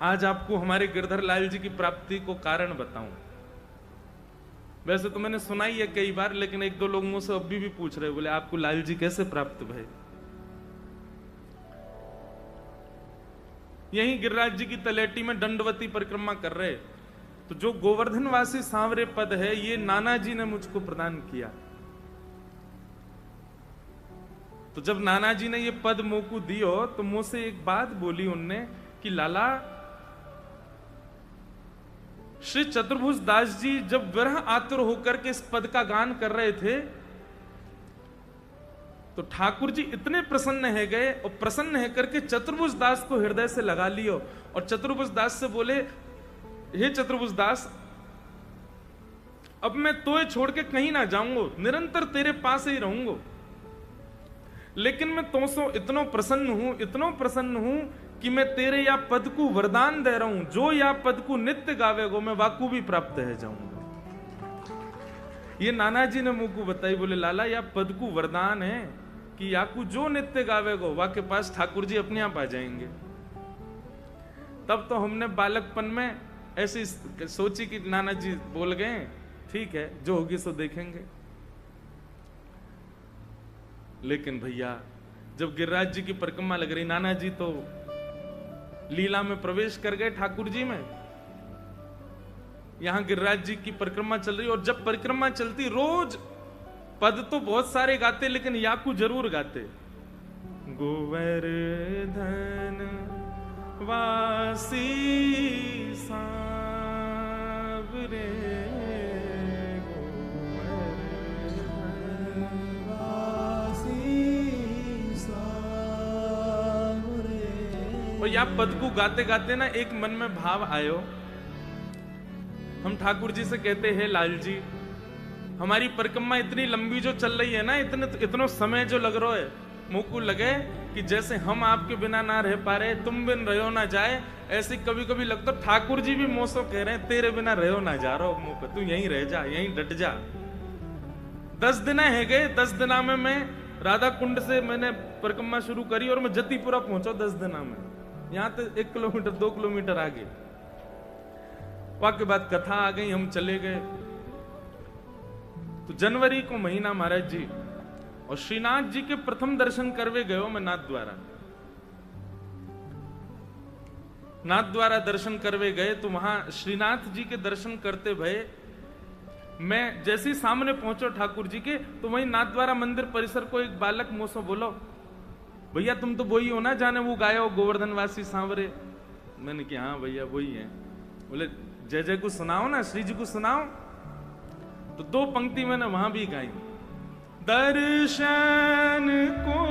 आज आपको हमारे गिरधर लाल जी की प्राप्ति को कारण बताऊं। वैसे तो मैंने सुना ही है कई बार, लेकिन एक दो लोग मुझसे अभी भी पूछ रहे, बोले आपको लाल जी कैसे प्राप्त भय। यहीं गिरिराज जी की तलेटी में दंडवती परिक्रमा कर रहे, तो जो गोवर्धनवासी सांवरे पद है ये नाना जी ने मुझको प्रदान किया। तो जब नाना जी ने ये पद मोकू दियो तो मुझसे एक बात बोली उनने कि लाला, श्री चतुर्भुज दास जी जब विरह आतुर होकर के इस पद का गान कर रहे थे तो ठाकुर जी इतने प्रसन्न है गए और प्रसन्न है करके चतुर्भुज दास को हृदय से लगा लियो और चतुर्भुज दास से बोले, हे चतुर्भुज दास, अब मैं तोय छोड़ के कहीं ना जाऊंगा, निरंतर तेरे पास ही रहूंगा, लेकिन मैं तुमसे इतना प्रसन्न हूं कि मैं तेरे या पद को वरदान दे रहा हूं, जो या पद को नित्य गावेगो मैं वाकू भी प्राप्त है जाऊंगा। ये नाना जी ने मुझको बताई, बोले लाला या पद को वरदान है कि याकू जो नित्य गावेगो वा के पास ठाकुर जी अपने आप आ जाएंगे। तब तो हमने बालकपन में ऐसी सोची कि नाना जी बोल गए, ठीक है जो होगी सो देखेंगे। लेकिन भैया जब गिरिराज जी की परिक्रमा लग रही, नाना जी तो लीला में प्रवेश कर गए ठाकुर जी में, यहां गिरिराज जी की परिक्रमा चल रही, और जब परिक्रमा चलती रोज पद तो बहुत सारे गाते लेकिन याकू जरूर गाते, गोवर्धन वासी सांवरे, और या पद को गाते गाते ना एक मन में भाव आयो, हम ठाकुर जी से कहते हैं लाल जी हमारी परिक्रमा इतनी लंबी जो चल रही है ना, इतना समय जो लग रहा है, मुझको लगे कि जैसे हम आपके बिना ना रह पा रहे, तुम बिन रहो ना जाए, ऐसे कभी कभी लगता ठाकुर जी भी मोसो कह रहे हैं तेरे बिना रहो ना जा रहा मुंह पे, तू यहीं रह जा, यहीं डट जा। 10 दिन है गए, 10 दिना में मैं राधा कुंड से मैंने परिक्रमा शुरू करी और मैं जतीपुरा पहुंचा 10 दिना में, यहां तो 1 किलोमीटर 2 किलोमीटर आगे। वाक्य बाद कथा आ गई, हम चले गए। तो जनवरी को महीना महाराज जी और श्रीनाथ जी के प्रथम दर्शन करवे गयो मैं नाथ द्वारा दर्शन करवे गए, तो वहां श्रीनाथ जी के दर्शन करते भये मैं जैसे ही सामने पहुंचो ठाकुर जी के, तो वहीं नाथ द्वारा मंदिर परिसर को एक बालक मुझसे बोलो, भैया तुम तो वही हो ना जाने वो गाया हो गोवर्धनवासी सांवरे। मैंने कहा हाँ भैया वही है। बोले जय जय को सुनाओ ना, श्री जी को सुनाओ। तो 2 पंक्ति मैंने वहां भी गाई, दर्शन को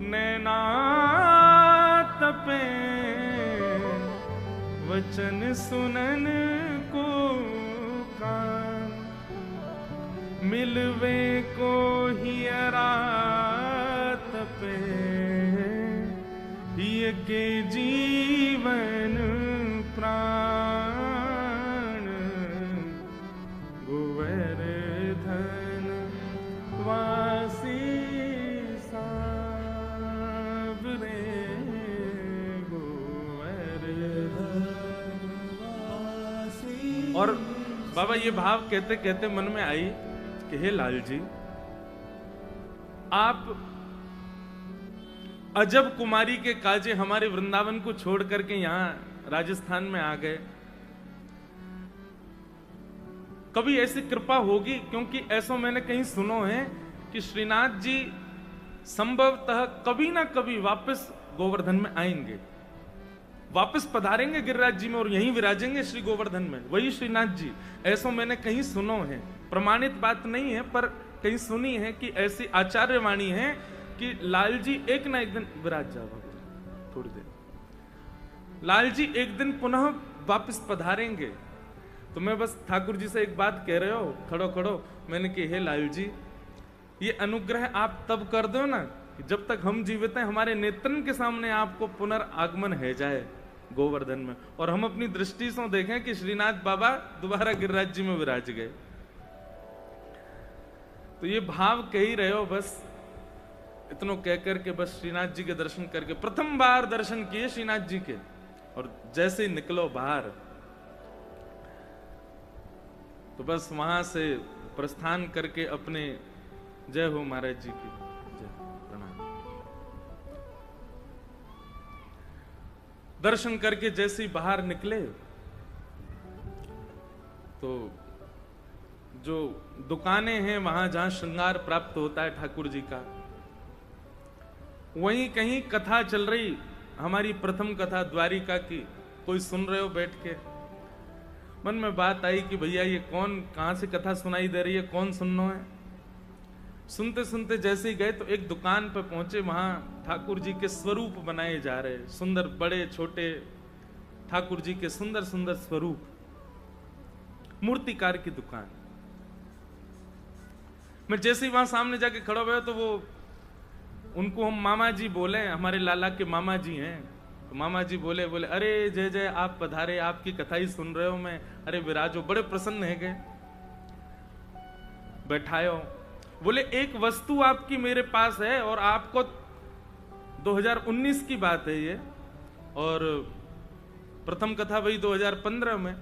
नैना तपे, वचन सुनन को कान, मिलवे को हियरा तपे, ये के जीवन प्राण, गोवर्धन वासी सांवरे, गोवर्धन वासी। और बाबा ये भाव कहते कहते मन में आई कि हे लाल जी, आप अजब कुमारी के काजे हमारे वृंदावन को छोड़ करके यहां राजस्थान में आ गए, कभी ऐसी कृपा होगी? क्योंकि ऐसा मैंने कहीं सुनो है कि श्रीनाथ जी संभवतः कभी ना कभी वापस गोवर्धन में आएंगे, वापस पधारेंगे गिरिराज जी में और यहीं विराजेंगे श्री गोवर्धन में, वही श्रीनाथ जी। ऐसा मैंने कहीं सुनो है, प्रमाणित बात नहीं है पर कहीं सुनी है कि ऐसी आचार्य वाणी है कि लाल जी एक ना एक दिन विराज जाओगे, थोड़ी देर लाल जी एक दिन पुनः वापस पधारेंगे। तो मैं बस ठाकुर जी से एक बात कह रहे हो, खड़ो खड़ो, मैंने कही हे लाल जी, ये अनुग्रह आप तब कर दो ना कि जब तक हम जीवित हैं हमारे नेत्रन के सामने आपको पुनर्आगमन है जाए गोवर्धन में, और हम अपनी दृष्टि से देखें कि श्रीनाथ बाबा दोबारा गिरिराज जी में विराज गए। तो ये भाव कह ही रहे हो बस इतनो कह करके बस श्रीनाथ जी के दर्शन करके प्रथम बार दर्शन किए श्रीनाथ जी के, और जैसे ही निकलो बाहर तो बस वहां से प्रस्थान करके अपने जय हो महाराज जी की जय, प्रणाम। दर्शन करके जैसे ही बाहर निकले तो जो दुकानें हैं वहां जहां श्रृंगार प्राप्त होता है ठाकुर जी का, वहीं कहीं कथा चल रही, हमारी प्रथम कथा द्वारिका की, कोई सुन रहे हो बैठ के। मन में बात आई कि भैया ये कौन, कहां से कथा सुनाई दे रही है, कौन सुनना है। सुनते सुनते जैसे ही गए तो एक दुकान पर पहुंचे, वहां ठाकुर जी के स्वरूप बनाए जा रहे, सुंदर बड़े छोटे ठाकुर जी के सुंदर सुंदर स्वरूप, मूर्तिकार की दुकान। मैं जैसे ही वहां सामने जाके खड़ा हुआ तो वो, उनको हम मामा जी बोले, हमारे लाला के मामा जी हैं, तो मामा जी बोले अरे जय जय, आप पधारे, आपकी कथा ही सुन रहे हो मैं, अरे विराजो, बड़े प्रसन्न है गए, बैठायो। बोले एक वस्तु आपकी मेरे पास है, और आपको 2019 की बात है ये, और प्रथम कथा वही 2015 में।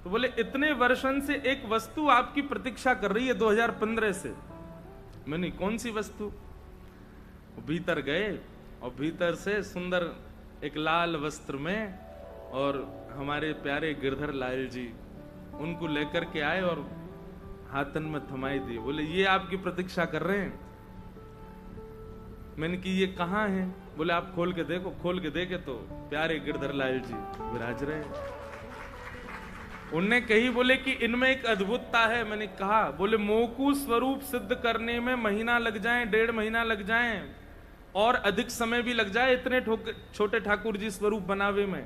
तो बोले इतने वर्षों से एक वस्तु आपकी प्रतीक्षा कर रही है 2015 से। मैंने कौन सी वस्तु? भीतर गए और भीतर से सुंदर एक लाल वस्त्र में, और हमारे प्यारे गिरधर लाल जी उनको लेकर के आए और हाथन में थमाई दिए। बोले ये आपकी प्रतीक्षा कर रहे हैं। मैंने कि ये कहाँ है? बोले आप खोल के देखो। खोल के देखे तो प्यारे गिरधर लाल जी विराज रहे। उनने कही बोले कि इनमें एक अद्भुतता है। मैंने कहा, बोले मोकू स्वरूप सिद्ध करने में महीना लग जाए, 1.5 महीना लग जाए, और अधिक समय भी लग जाए इतने छोटे ठाकुर जी स्वरूप बनावे में,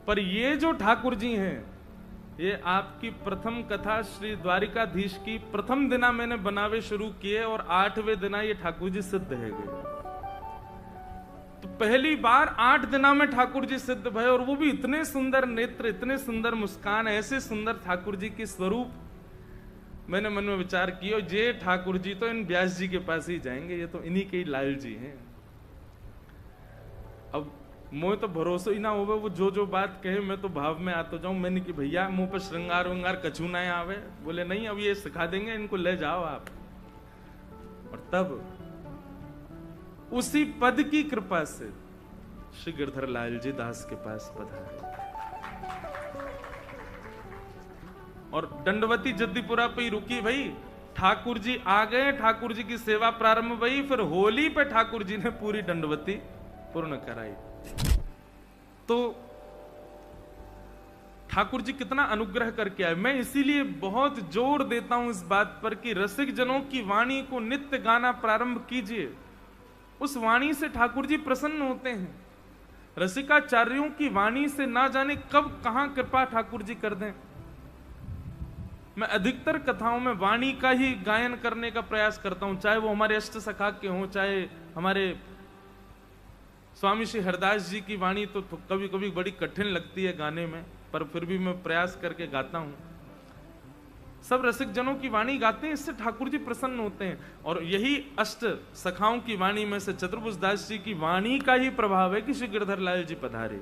पर ये जो ठाकुर जी हैं, ये आपकी प्रथम कथा श्री द्वारिकाधीश की प्रथम दिना मैंने बनावे शुरू किए, और 8वें दिना ये ठाकुर जी सिद्ध है गए। तो पहली बार 8 दिना में ठाकुर जी सिद्ध भय, और वो भी इतने सुंदर नेत्र, इतने सुंदर मुस्कान, ऐसे सुंदर ठाकुर जी की स्वरूप। मैंने मन में विचार किया, ये ठाकुर जी तो इन व्यास जी के पास ही जाएंगे, ये तो इन्हीं के ही लाल जी हैं। अब मोह तो भरोसा ही ना होवे, वो जो जो बात कहे मैं तो भाव में आते जाऊं। मैंने कि भैया मुंह पर श्रृंगार वंगार कछू ना आवे। बोले नहीं, अब ये सिखा देंगे, इनको ले जाओ आप। और तब उसी पद की कृपा से श्री गिरधर लाल जी दास के पास पधारे, और दंडवती जद्दीपुरा पे ही रुकी भाई। ठाकुर जी आ गए, ठाकुर जी की सेवा प्रारंभ हुई, फिर होली पे ठाकुर जी ने पूरी दंडवती पूर्ण कराई। तो ठाकुर जी कितना अनुग्रह करके आए। मैं इसीलिए बहुत जोर देता हूं इस बात पर कि रसिक जनों की वाणी को नित्य गाना प्रारंभ कीजिए। उस वाणी से ठाकुर जी प्रसन्न होते हैं। रसिकाचार्यों की वाणी से ना जाने कब कहां कृपा ठाकुर जी कर दें। मैं अधिकतर कथाओं में वाणी का ही गायन करने का प्रयास करता हूं, चाहे वो हमारे अष्ट सखा के हों, चाहे हमारे स्वामी श्री हरदास जी की वाणी तो कभी कभी बड़ी कठिन लगती है गाने में, पर फिर भी मैं प्रयास करके गाता हूं। सब रसिक जनों की वाणी गाते हैं, इससे ठाकुर जी प्रसन्न होते हैं। और यही अष्ट सखाओं की वाणी में से चतुर्भुज दास जी की वाणी का ही प्रभाव है कि श्री गिरधर लाल जी पधारे।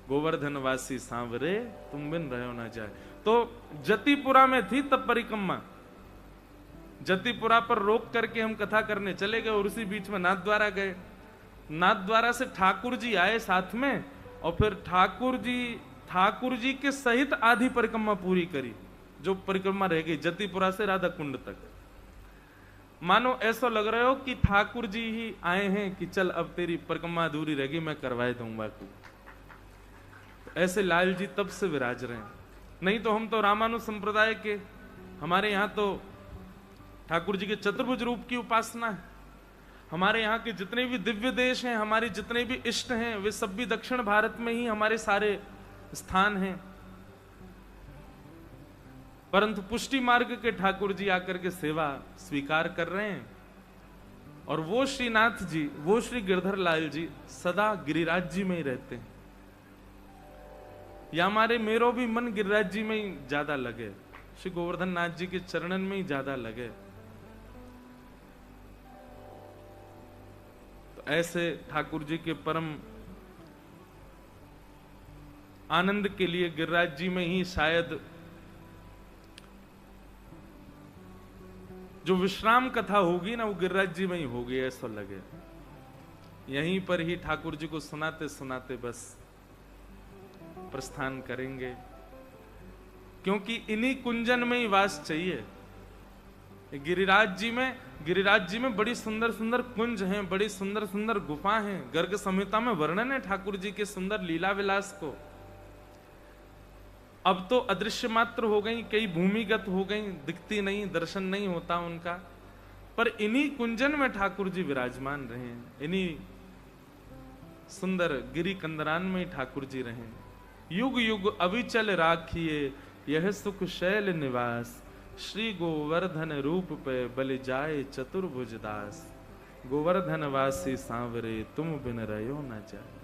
गोवर्धन वासी सांवरे तुम बिन रहो ना जाए। तो जतिपुरा में थी तब परिक्रमा, जतिपुरा पर रोक करके हम कथा करने चले गए, और उसी बीच में नाथद्वारा गए। नाथद्वारा से ठाकुर जी आए साथ में, और फिर ठाकुर जी के सहित आधी परिक्रमा पूरी करी, जो परिक्रमा रह गई जतिपुरा से राधा कुंड तक। मानो ऐसा लग रहा हो कि ठाकुर जी ही आए हैं कि चल अब तेरी परिक्रमा अधूरी रह गई, मैं करवाए दूंगा तू। ऐसे लाल जी तब से विराज रहे हैं। नहीं तो हम तो रामानुज संप्रदाय के, हमारे यहाँ तो ठाकुर जी के चतुर्भुज रूप की उपासना है। हमारे यहाँ के जितने भी दिव्य देश हैं, हमारे जितने भी इष्ट हैं, वे सब भी दक्षिण भारत में ही हमारे सारे स्थान हैं। परंतु पुष्टि मार्ग के ठाकुर जी आकर के सेवा स्वीकार कर रहे हैं। और वो श्रीनाथ जी, वो श्री गिरधर लाल जी सदा गिरिराज जी में ही रहते हैं। या हमारे मेरो भी मन गिरिराज जी में ही ज्यादा लगे, श्री गोवर्धन नाथ जी के चरणन में ही ज्यादा लगे। ऐसे ठाकुर जी के परम आनंद के लिए गिरिराज जी में ही शायद जो विश्राम कथा होगी ना, वो गिरिराज जी में ही होगी, ऐसा लगे। यहीं पर ही ठाकुर जी को सुनाते सुनाते बस प्रस्थान करेंगे, क्योंकि इन्हीं कुंजन में ही वास चाहिए। गिरिराज जी में बड़ी सुंदर सुंदर कुंज हैं, बड़ी सुंदर सुंदर गुफा हैं। गर्ग संहिता में वर्णन है ठाकुर जी के सुंदर लीला विलास को। अब तो अदृश्य मात्र हो गई, कई भूमिगत हो गई, दिखती नहीं, दर्शन नहीं होता उनका। पर इन्हीं कुंजन में ठाकुर जी विराजमान रहे, इन्हीं सुंदर गिरी कंदरान में ठाकुर जी रहे। युग युग अविचल राखिए यह सुख शैल निवास, श्री गोवर्धन रूप पे बलि जाए चतुर्भुज दास। गोवर्धन वासी सांवरे तुम बिन रहो न जाए।